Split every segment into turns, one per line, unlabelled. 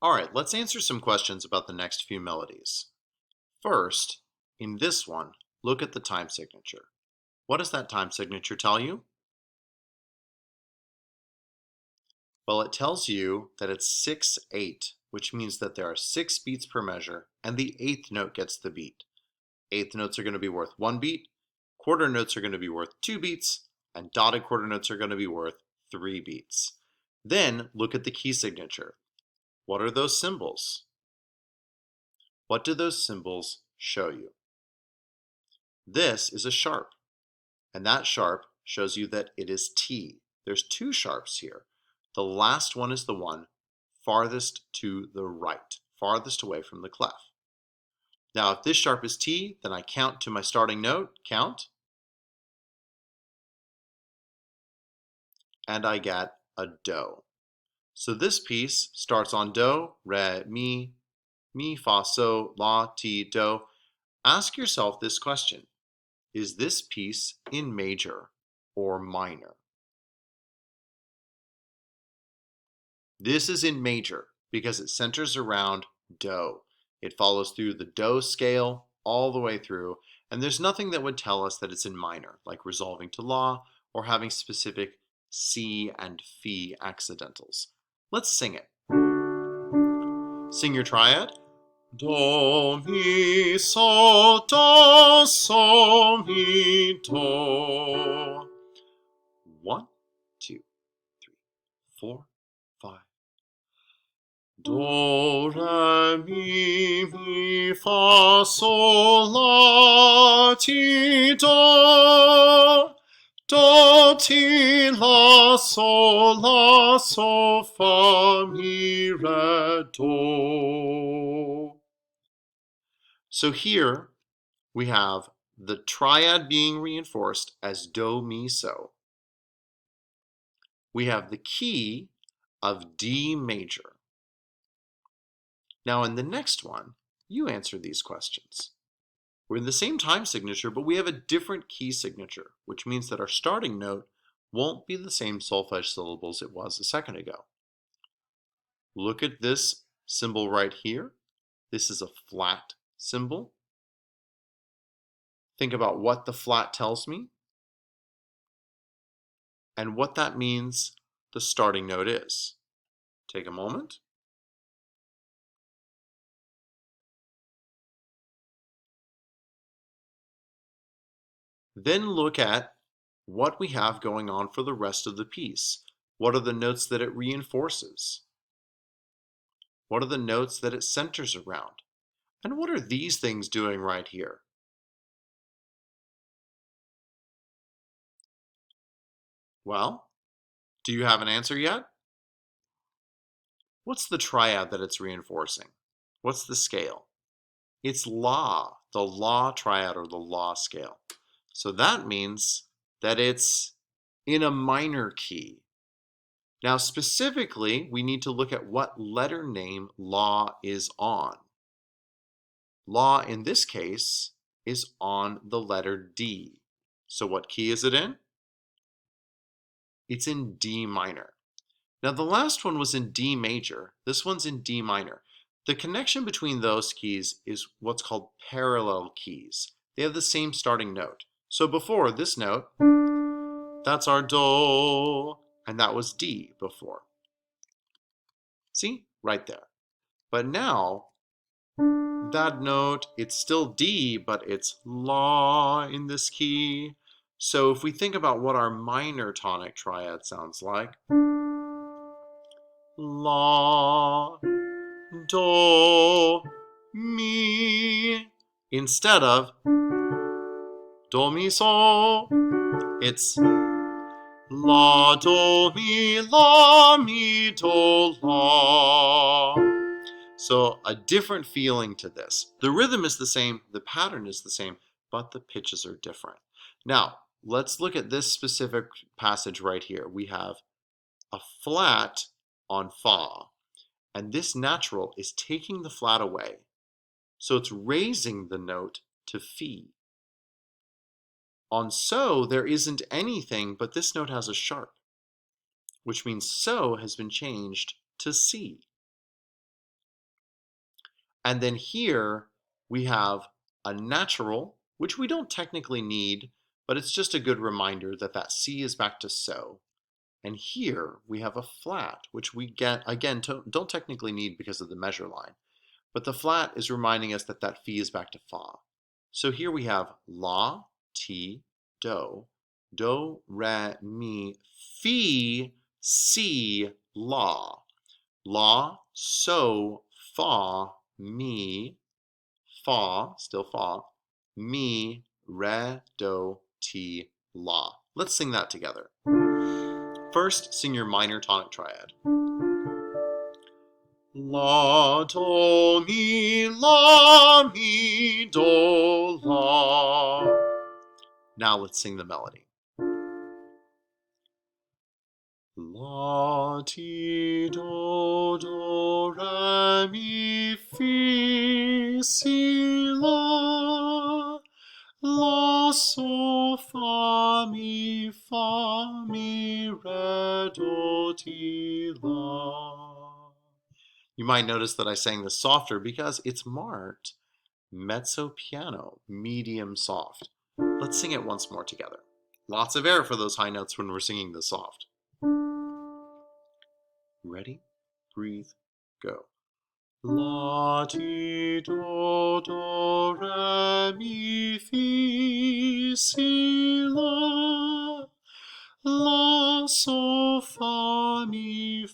All right, let's answer some questions about the next few melodies. First, in this one, look at the time signature. What does that time signature tell you? Well, it tells you that it's 6/8, which means that there are 6 beats per measure, and the 8th note gets the beat. Eighth notes are going to be worth 1 beat, quarter notes are going to be worth 2 beats, and dotted quarter notes are going to be worth 3 beats. Then look at the key signature. What are those symbols? What do those symbols show you? This is a sharp, and that sharp shows you that it is T. There's 2 sharps here. The last one is the one farthest to the right, farthest away from the clef. Now, if this sharp is T, then I count to my starting note, count, and I get a do. So this piece starts on do, re, mi, fa, so, la, ti, do. Ask yourself this question. Is this piece in major or minor? This is in major because it centers around do. It follows through the do scale all the way through, and there's nothing that would tell us that it's in minor, like resolving to la or having specific si and fi accidentals. Let's sing it. Sing your triad. Do, mi, so, do, so, mi, do. 1, 2, 3, 4, 5. Do, re, mi, fa, sol, la, ti, do. Do, ti, la, so, fa, mi, re, do. So here we have the triad being reinforced as do, mi, so. We have the key of D major. Now in the next one, you answer these questions. We're in the same time signature, but we have a different key signature, which means that our starting note won't be the same solfege syllables it was a second ago. Look at this symbol right here. This is a flat symbol. Think about what the flat tells me and what that means the starting note is. Take a moment. Then look at what we have going on for the rest of the piece. What are the notes that it reinforces? What are the notes that it centers around? And what are these things doing right here? Well, do you have an answer yet? What's the triad that it's reinforcing? What's the scale? It's la, the la triad or the la scale. So that means that it's in a minor key. Now specifically, we need to look at what letter name la is on. La in this case is on the letter D. So what key is it in? It's in D minor. Now the last one was in D major. This one's in D minor. The connection between those keys is what's called parallel keys. They have the same starting note. So before this note, that's our do, and that was D before. See? Right there. But now, that note, it's still D, but it's la in this key. So if we think about what our minor tonic triad sounds like, la, do, mi, instead of do, mi, so, it's la, do, mi, do, la. So a different feeling to this. The rhythm is the same, the pattern is the same, but the pitches are different. Now, let's look at this specific passage right here. We have a flat on fa, and this natural is taking the flat away. So it's raising the note to fi. On so, there isn't anything, but this note has a sharp, which means so has been changed to si. And then here we have a natural, which we don't technically need, but it's just a good reminder that that C is back to so. And here we have a flat, which we get, again, don't technically need because of the measure line. But the flat is reminding us that that phi is back to fa. So here we have la, ti, do, re, mi, fi, si, la. La, so, fa, mi, fa, still fa, mi, re, do, ti, la. Let's sing that together. First, sing your minor tonic triad. La, do, mi, do, la. Now let's sing the melody. La, ti, do, re, mi, fi, si, la. La, so, fa, mi, re, do, ti, la. You might notice that I sang this softer because it's marked mezzo piano, medium soft. Let's sing it once more together. Lots of air for those high notes when we're singing the soft. Ready? Breathe. Go. La, ti, do, re, mi, fi, si, la. La, so, fa, mi,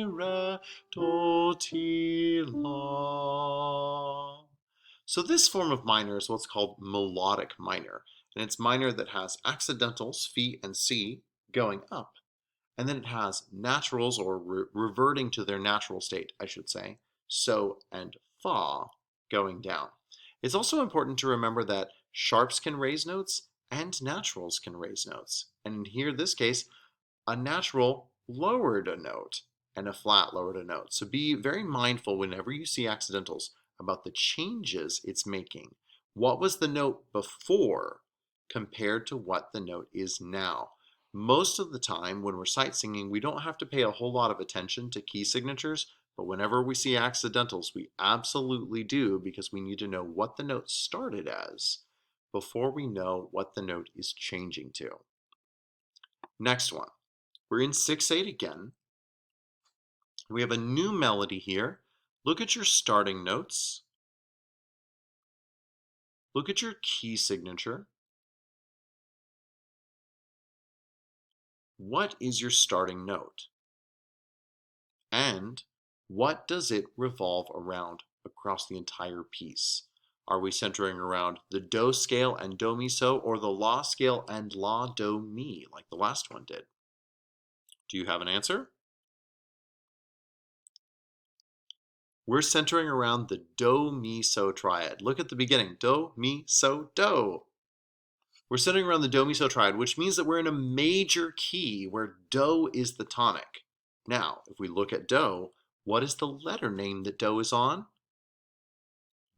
re, do, ti, la. So this form of minor is what's called melodic minor, and it's minor that has accidentals, fi and si, going up, and then it has naturals, or reverting to their natural state, I should say, so and fa, going down. It's also important to remember that sharps can raise notes and naturals can raise notes. And here, in this case, a natural lowered a note and a flat lowered a note. So be very mindful whenever you see accidentals about the changes it's making. What was the note before compared to what the note is now? Most of the time when we're sight singing, we don't have to pay a whole lot of attention to key signatures, but whenever we see accidentals, we absolutely do, because we need to know what the note started as before we know what the note is changing to. Next one. We're in 6/8 again. We have a new melody here. Look at your starting notes. Look at your key signature. What is your starting note? And what does it revolve around across the entire piece? Are we centering around the do scale and do mi so, or the la scale and la do mi, like the last one did? Do you have an answer? We're centering around the do mi so triad. Look at the beginning. Do mi so do. We're centering around the do mi so triad, which means that we're in a major key where do is the tonic. Now, if we look at do, what is the letter name that do is on?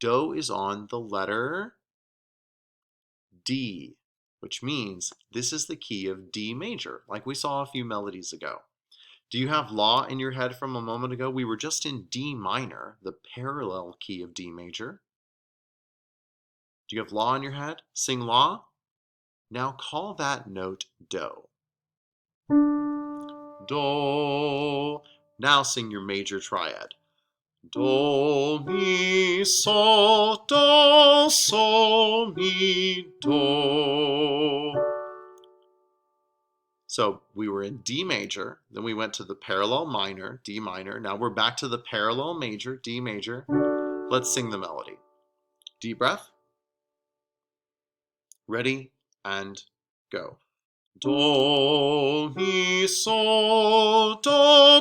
Do is on the letter D, which means this is the key of D major, like we saw a few melodies ago. Do you have la in your head from a moment ago? We were just in D minor, the parallel key of D major. Do you have la in your head? Sing la. Now call that note do. Do. Now sing your major triad. Do, mi, so, mi, do. So we were in D major, then we went to the parallel minor, D minor. Now we're back to the parallel major, D major. Let's sing the melody. Deep breath. Ready, and go. Do, mi, so,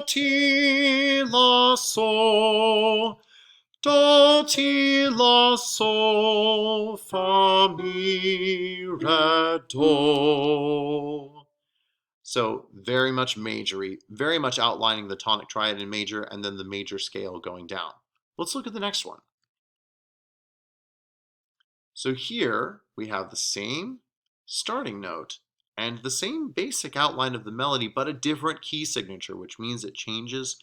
ti, la, so. Do, ti, la, so, fa, mi, re, do. So very much majory, very much outlining the tonic triad in major and then the major scale going down. Let's look at the next one. So here we have the same starting note and the same basic outline of the melody, but a different key signature, which means it changes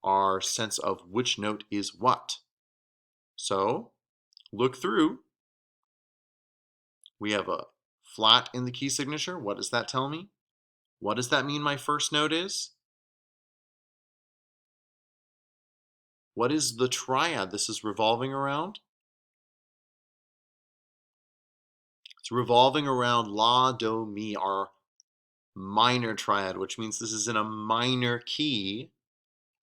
our sense of which note is what. So look through. We have a flat in the key signature. What does that tell me? What does that mean my first note is? What is the triad this is revolving around? It's revolving around La, Do, Mi, our minor triad, which means this is in a minor key.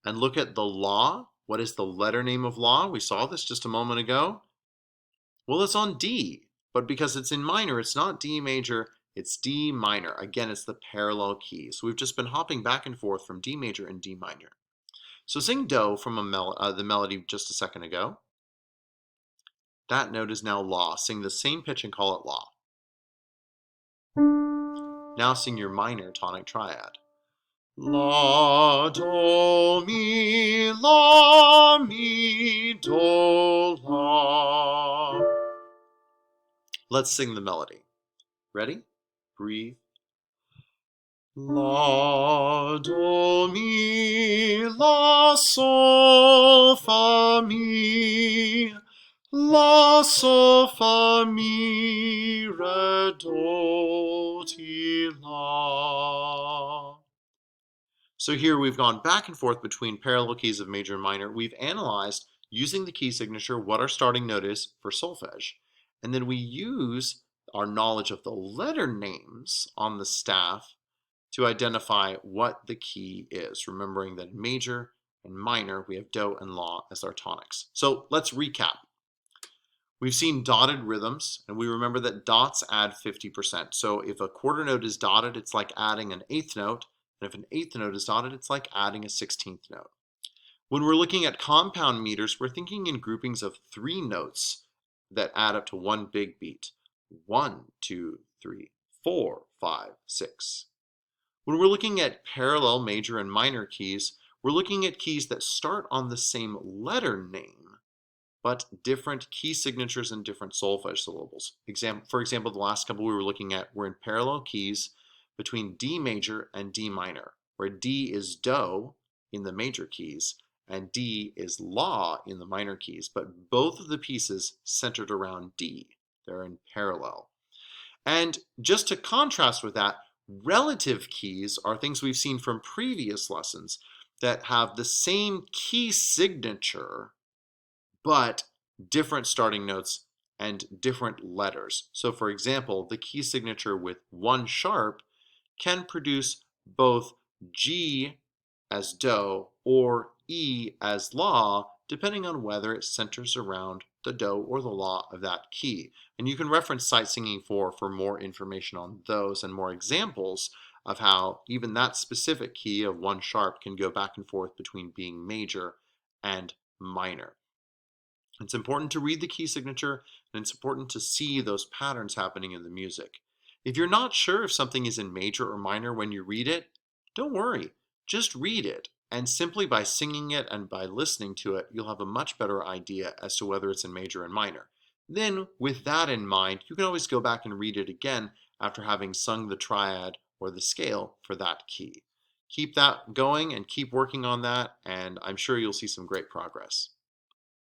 And look at the La. What is the letter name of La? We saw this just a moment ago. Well, it's on D, but because it's in minor, it's not D major, it's D minor. Again, it's the parallel key. So we've just been hopping back and forth from D major and D minor. So sing Do from the melody just a second ago. That note is now La. Sing the same pitch and call it La. Now sing your minor tonic triad. La, do, mi, la, mi, do, la. Let's sing the melody. Ready? Breathe. La, do, mi, la, sol, fa, mi. La, sol, fa, mi, re, do, ti, la. So here we've gone back and forth between parallel keys of major and minor. We've analyzed, using the key signature, what our starting note is for solfege. And then we use our knowledge of the letter names on the staff to identify what the key is, remembering that in major and minor, we have Do and La as our tonics. So let's recap. We've seen dotted rhythms, and we remember that dots add 50%. So if a quarter note is dotted, it's like adding an eighth note, and if an eighth note is dotted, it's like adding a 16th note. When we're looking at compound meters, we're thinking in groupings of 3 notes that add up to one big beat. 1, 2, 3, 4, 5, 6. When we're looking at parallel major and minor keys, we're looking at keys that start on the same letter name, but different key signatures and different solfege syllables. For example, the last couple we were looking at were in parallel keys between D major and D minor, where D is Do in the major keys and D is La in the minor keys, but both of the pieces centered around D. They're in parallel. And just to contrast with that, relative keys are things we've seen from previous lessons that have the same key signature, but different starting notes and different letters. So for example, the key signature with 1 sharp can produce both G as Do or E as La, depending on whether it centers around the Do or the La of that key. And you can reference Sightsinging 4 for more information on those and more examples of how even that specific key of 1 sharp can go back and forth between being major and minor. It's important to read the key signature, and it's important to see those patterns happening in the music. If you're not sure if something is in major or minor when you read it, don't worry. Just read it, and simply by singing it and by listening to it, you'll have a much better idea as to whether it's in major and minor. Then, with that in mind, you can always go back and read it again after having sung the triad or the scale for that key. Keep that going and keep working on that, and I'm sure you'll see some great progress.